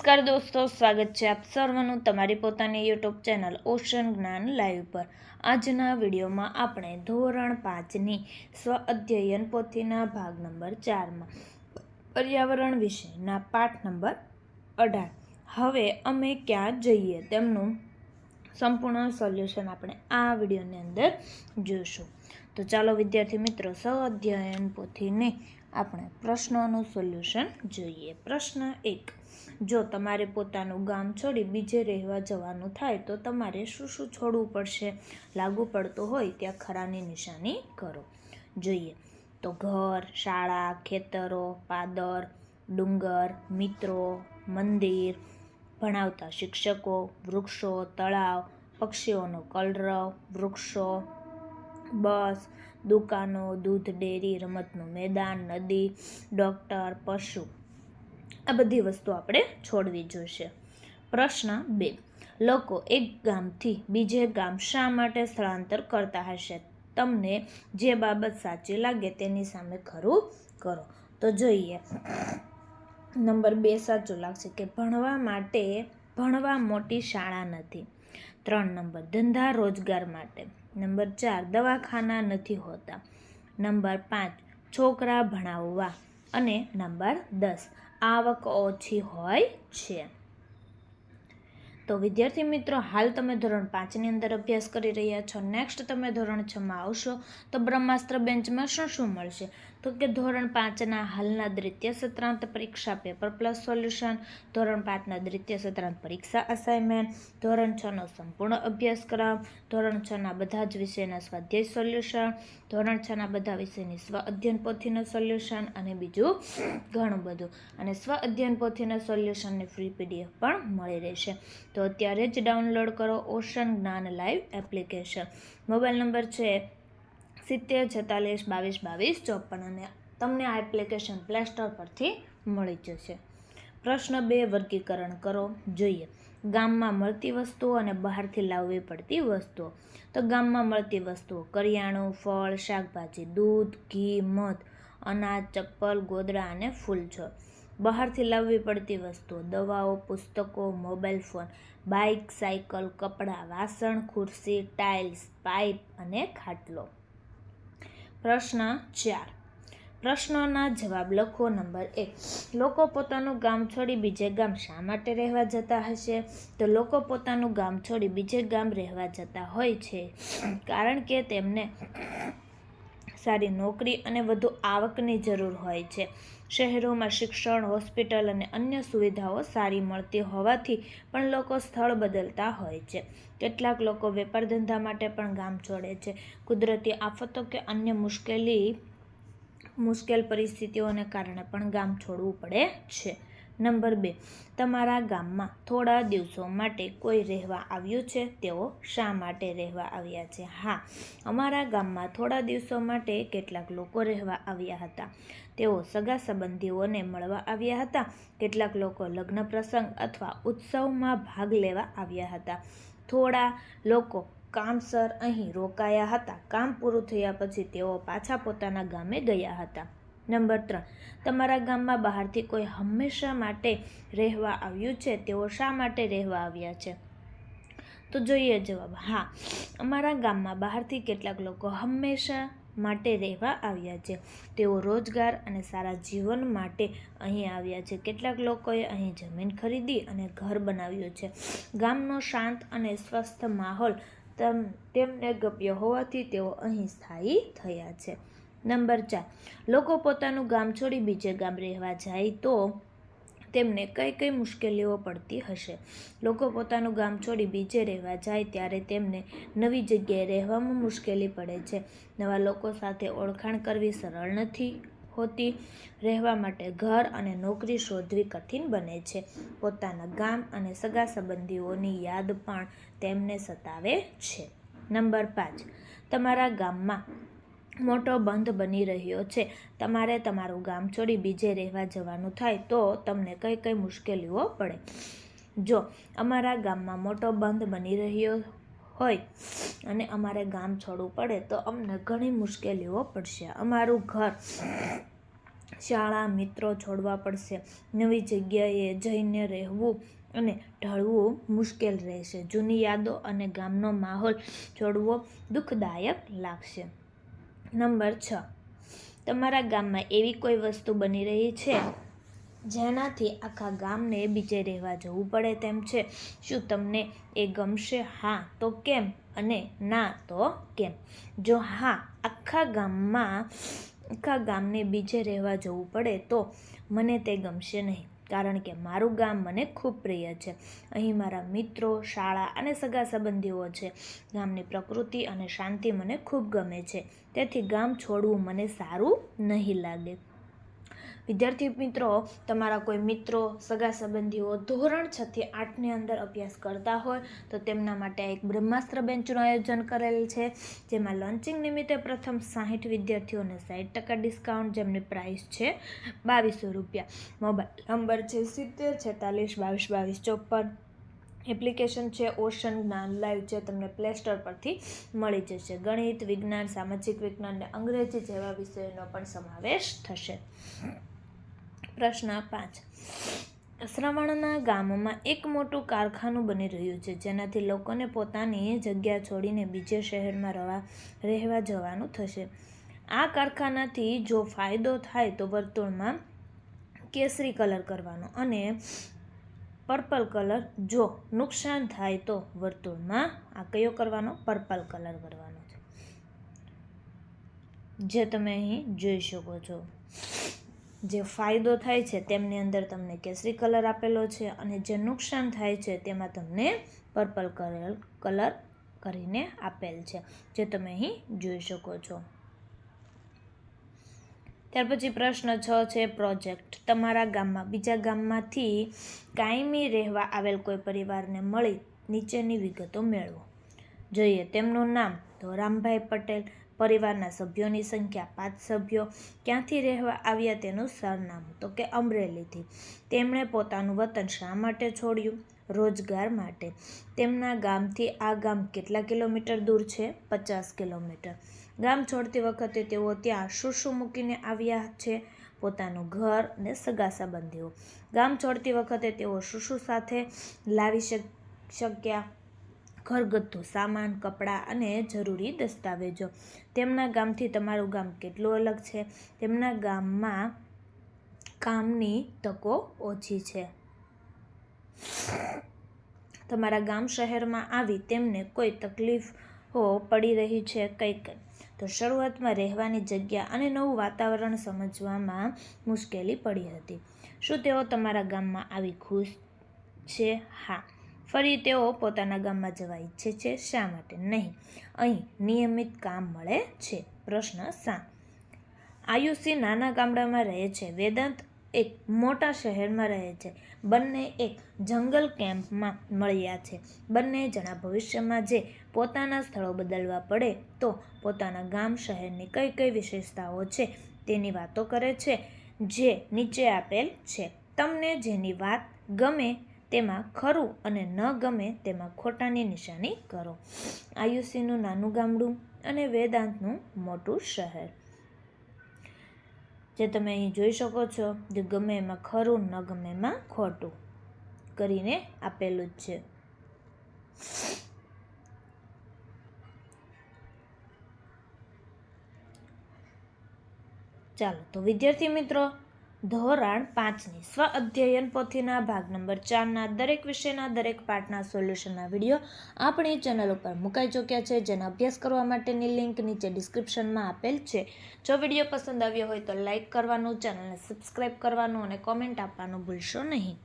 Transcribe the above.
નમસ્કાર દોસ્તો, સ્વાગત છે આપ સર્વનું તમારી પોતાની યુટ્યુબ ચેનલ ઓશન જ્ઞાન લાઈવ પર। આજના વિડીયોમાં આપણે ધોરણ 5ની સ્વ અધ્યયન પોથીના ભાગ નંબર 4માં પર્યાવરણ વિષયના પાઠ નંબર 18 હવે અમે ક્યાં જઈએ તેમનું સંપૂર્ણ સોલ્યુશન આપણે આ વિડીયોની અંદર જોઈશું। તો ચાલો વિદ્યાર્થી મિત્રો, સ્વ અધ્યયન પોથીને આપણે પ્રશ્નોનું સોલ્યુશન જોઈએ। પ્રશ્ન 1, જો તમારે પોતાનું ગામ છોડી બીજે રહેવા જવાનું થાય તો તમારે શું શું છોડવું પડશે? લાગુ પડતું હોય ત્યાં ખરાની નિશાની કરો। જોઈએ તો ઘર, શાળા, ખેતરો, પાદર, ડુંગર, મિત્રો, મંદિર, ભણાવતા શિક્ષકો, વૃક્ષો, તળાવ, પક્ષીઓનો કલરવ, વૃક્ષો, બસ, દુકાનો, દૂધ ડેરી, રમતનું મેદાન, નદી, ડૉક્ટર, પશુ, આ બધી વસ્તુ આપણે છોડવી જોઈશે। પ્રશ્ન 2, લોકો એક ગામથી બીજે ગામ શા માટે સ્થળાંતર કરતા હશે? તમને જે બાબત સાચી લાગે તેની સામે ખરું કરો। તો જોઈએ, નંબર 2 સાચું લાગશે કે ભણવા મોટી શાળા નથી। 3 નંબર, ધંધા રોજગાર માટે। નંબર 4, દવાખાના નથી હોતા। નંબર 5, છોકરા ભણાવવા। અને નંબર 10, આવક ઓછી હોય છે। તો વિદ્યાર્થી મિત્રો, હાલ તમે ધોરણ 5ની અંદર અભ્યાસ કરી રહ્યા છો। નેક્સ્ટ તમે ધોરણ 6માં આવશો તો બ્રહ્માસ્ત્ર બેન્ચમાં શું મળશે? તો કે ધોરણ 5ના હાલના દ્વિતીય સત્રાંત પરીક્ષા પેપર પ્લસ સોલ્યુશન, ધોરણ 5ના દ્વિતીય સત્રાંત પરીક્ષા અસાઇનમેન્ટ, ધોરણ 6નો સંપૂર્ણ અભ્યાસક્રમ, ધોરણ 6ના બધા જ વિષયના સ્વાધ્યાય સોલ્યુશન, ધોરણ 6ના બધા વિષયની સ્વ અધ્યયન પોથીનું સોલ્યુશન અને બીજું ઘણું બધું। અને સ્વ અધ્યયન પોથીના સોલ્યુશનની ફ્રી PDF પણ મળી રહેશે। તો અત્યારે જ ડાઉનલોડ કરો ઓશન જ્ઞાન લાઈવ એપ્લિકેશન। મોબાઈલ નંબર છે 7046222254 અને તમને આ એપ્લિકેશન પ્લે સ્ટોર પરથી મળી જશે। પ્રશ્ન 2, વર્ગીકરણ કરો। જોઈએ, ગામમાં મળતી વસ્તુઓ અને બહારથી લાવવી પડતી વસ્તુઓ। તો ગામમાં મળતી વસ્તુઓ કરિયાણું, ફળ, શાકભાજી, દૂધ, ઘી, મધ, અનાજ, ચપ્પલ, ગોદડા અને ફૂલછોડ। બહારથી લાવવી પડતી વસ્તુઓ દવાઓ, પુસ્તકો, મોબાઈલ ફોન, બાઇક, સાયકલ, કપડાં, વાસણ, ખુરશી, ટાઇલ્સ, પાઇપ અને ખાટલો। પ્રશ્ન 4, પ્રશ્નોના જવાબ લખો। નંબર 1, લોકો પોતાનું ગામ છોડી બીજે ગામ શા માટે રહેવા જતા હશે? તો લોકો પોતાનું ગામ છોડી બીજે ગામ રહેવા જતા હોય છે કારણ કે તેમને સારી નોકરી અને વધુ આવકની જરૂર હોય છે। શહેરોમાં શિક્ષણ, હોસ્પિટલ અને અન્ય સુવિધાઓ સારી મળતી હોવાથી પણ લોકો સ્થળ બદલતા હોય છે। કેટલાક લોકો વેપાર ધંધા માટે પણ ગામ છોડે છે। કુદરતી આફતો કે અન્ય મુશ્કેલ પરિસ્થિતિઓને કારણે પણ ગામ છોડવું પડે છે। નંબર 2, તમારા ગામમાં થોડા દિવસો માટે કોઈ રહેવા આવ્યું છે? તેઓ શા માટે રહેવા આવ્યા છે? હા, અમારા ગામમાં થોડા દિવસો માટે કેટલાક લોકો રહેવા આવ્યા હતા। તેઓ સગા સંબંધીઓને મળવા આવ્યા હતા। કેટલાક લોકો લગ્ન પ્રસંગ અથવા ઉત્સવમાં ભાગ લેવા આવ્યા હતા। થોડા લોકો કામસર અહીં રોકાયા હતા। કામ પૂરું થયા પછી તેઓ પાછા પોતાના ગામે ગયા હતા। નંબર 3, તમારા ગામમાં બહારથી કોઈ હંમેશા માટે રહેવા આવ્યું છે? તેઓ શા માટે રહેવા આવ્યા છે? તો જોઈએ જવાબ, હા, અમારા ગામમાં બહારથી કેટલાક લોકો હંમેશા માટે રહેવા આવ્યા છે। તેઓ રોજગાર અને સારા જીવન માટે અહીં આવ્યા છે। કેટલાક લોકોએ અહીં જમીન ખરીદી અને ઘર બનાવ્યું છે। ગામનો શાંત અને સ્વસ્થ માહોલ તેમને ગમ્યો હોવાથી તેઓ અહીં સ્થાયી થયા છે। નંબર 4, લોકો પોતાનું ગામ છોડી બીજે ગામ રહેવા જાય તો તેમને કઈ મુશ્કેલીઓ પડતી હશે? લોકો પોતાનું ગામ છોડી બીજે રહેવા જાય ત્યારે તેમને નવી જગ્યાએ રહેવામાં મુશ્કેલી પડે છે। નવા લોકો સાથે ઓળખાણ કરવી સરળ નથી હોતી। રહેવા માટે ઘર અને નોકરી શોધવી કઠિન બને છે। પોતાના ગામ અને સગા સંબંધીઓની યાદ પણ તેમને સતાવે છે। નંબર 5, તમારા ગામમાં મોટો બંધ બની રહ્યો છે। તમારે તમારું ગામ છોડી બીજે રહેવા જવાનું થાય તો તમને કઈ મુશ્કેલીઓ પડે? જો અમારા ગામમાં મોટો બંધ બની રહ્યો હોય અને અમારે ગામ છોડવું પડે તો અમને ઘણી મુશ્કેલીઓ પડશે। અમારું ઘર શાળા મિત્રો છોડવા પડશે. નવી જગ્યાએ જઈને રહેવું અને ઢળવું મુશ્કેલ રહેશે. જૂની યાદો અને ગામનો માહોલ છોડવો દુઃખદાયક લાગશે. નંબર 6, તમારા ગામમાં એવી કોઈ વસ્તુ બની રહી છે જેનાથી આખા ગામને બીજે રહેવા જવું પડે તેમ છે. શું તમને એ ગમશે? હા તો કેમ અને ના તો કેમ? જો હા, આખા ગામને બીજે રહેવા જવું પડે તો મને તે ગમશે નહીં, કારણ કે મારું ગામ મને ખૂબ પ્રિય છે. અહીં મારા મિત્રો, શાળા અને સગા સંબંધીઓ છે. ગામની પ્રકૃતિ અને શાંતિ મને ખૂબ ગમે છે, તેથી ગામ છોડવું મને સારું નહીં લાગે. વિદ્યાર્થી મિત્રો, તમારા કોઈ મિત્રો, સગા સંબંધીઓ ધોરણ 6 થી 8ની અંદર અભ્યાસ કરતા હોય તો તેમના માટે એક બ્રહ્માસ્ત્ર બેન્ચનું આયોજન કરેલ છે, જેમાં લોન્ચિંગ નિમિત્તે પ્રથમ 60 વિદ્યાર્થીઓને 60% ડિસ્કાઉન્ટ, જેમની પ્રાઇસ છે 2200 રૂપિયા. મોબાઈલ નંબર છે 7046222254. એપ્લિકેશન છે ઓશન જ્ઞાન લાઈવ, જે તમને પ્લે સ્ટોર પરથી મળી જશે. ગણિત, વિજ્ઞાન, સામાજિક વિજ્ઞાન અને અંગ્રેજી જેવા વિષયોનો પણ સમાવેશ થશે. પ્રશ્ન 5, શ્રવણના ગામમાં એક મોટું કારખાનું બની રહ્યું છે, જેનાથી લોકોને પોતાની જગ્યા છોડીને બીજે શહેરમાં રહેવા જવાનું થશે. આ કારખાનાથી જો ફાયદો થાય તો વર્તુળમાં કેસરી કલર કરવાનો અને પર્પલ કલર. જો નુકસાન થાય તો વર્તુળમાં આ કયો કરવાનો? પર્પલ કલર કરવાનો છે, જે તમે અહીં જોઈ શકો છો. જે ફાયદો થાય છે તેમની અંદર તમને કેસરી કલર આપેલો છે અને જે નુકસાન થાય છે તેમાં તમને પર્પલ કલર કરીને આપેલ છે, જે તમે અહીં જોઈ શકો છો. ત્યાર પછી પ્રશ્ન 6 છે પ્રોજેક્ટ. તમારા ગામમાં બીજા ગામમાંથી કાયમી રહેવા આવેલ કોઈ પરિવારને મળી નીચેની વિગતો મેળવો. જોઈએ તેમનું નામ તો રામભાઈ પટેલ. પરિવારના સભ્યોની સંખ્યા 5 સભ્યો. ક્યાંથી રહેવા આવ્યા તેનું સરનામું તો કે અમરેલીથી. તેમણે પોતાનું વતન શા માટે છોડ્યું? રોજગાર માટે. તેમના ગામથી આ ગામ કેટલા કિલોમીટર દૂર છે? 50 કિલોમીટર. ગામ છોડતી વખતે તેઓ ત્યાં શું મૂકીને આવ્યા છે? પોતાનું ઘર અને સગા સંબંધીઓ. ગામ છોડતી વખતે તેઓ શું સાથે લાવી શક્યા? ઘરગથ્થુ સામાન, કપડાં અને જરૂરી દસ્તાવેજો. તેમના ગામથી તમારું ગામ કેટલું અલગ છે? તેમના ગામમાં કામની તકો ઓછી છે. તમારા ગામ શહેરમાં આવી તેમને કોઈ તકલીફો પડી રહી છે? કઈ? તો શરૂઆતમાં રહેવાની જગ્યા અને નવું વાતાવરણ સમજવામાં મુશ્કેલી પડી હતી. શું તેઓ તમારા ગામમાં આવી ખુશ છે? હા. ફરી તેઓ પોતાના ગામમાં જવા ઈચ્છે છે? શા માટે નહીં? અહીં નિયમિત કામ મળે છે. પ્રશ્ન 7, આયુષી નાના ગામડામાં રહે છે, વેદાંત એક મોટા શહેરમાં રહે છે. બંને એક જંગલ કેમ્પમાં મળ્યા છે. બંને જણા ભવિષ્યમાં જે પોતાના સ્થળો બદલવા પડે તો પોતાના ગામ શહેરની કઈ કઈ વિશેષતાઓ છે તેની વાતો કરે છે, જે નીચે આપેલ છે. તમને જેની વાત ગમે તેમાં ખરું અને ન ગમે તેમાં ખોટાની નિશાની કરો. આયુષીનું નાનું ગામડું અને વેદાંતનું મોટું શહેર. જે તમે અહીં જોઈ શકો છો, જે ગમે એમાં ખરું, ન ગમે એમાં ખોટું કરીને આપેલું જ છે. ચાલો તો વિદ્યાર્થી મિત્રો, ધોરણ 5ની સ્વ અધ્યયન પોથીના ભાગ નંબર 4ના દરેક વિષયના દરેક પાઠના સોલ્યુશનના વિડીયો આપણી ચેનલ ઉપર મુકાઈ ચૂક્યા છે, જેનો અભ્યાસ કરવા માટેની લિંક નીચે ડિસ્ક્રિપ્શનમાં આપેલ છે. જો વિડીયો પસંદ આવ્યો હોય તો લાઇક કરવાનું, ચેનલને સબસ્ક્રાઈબ કરવાનું અને કોમેન્ટ આપવાનું ભૂલશો નહીં.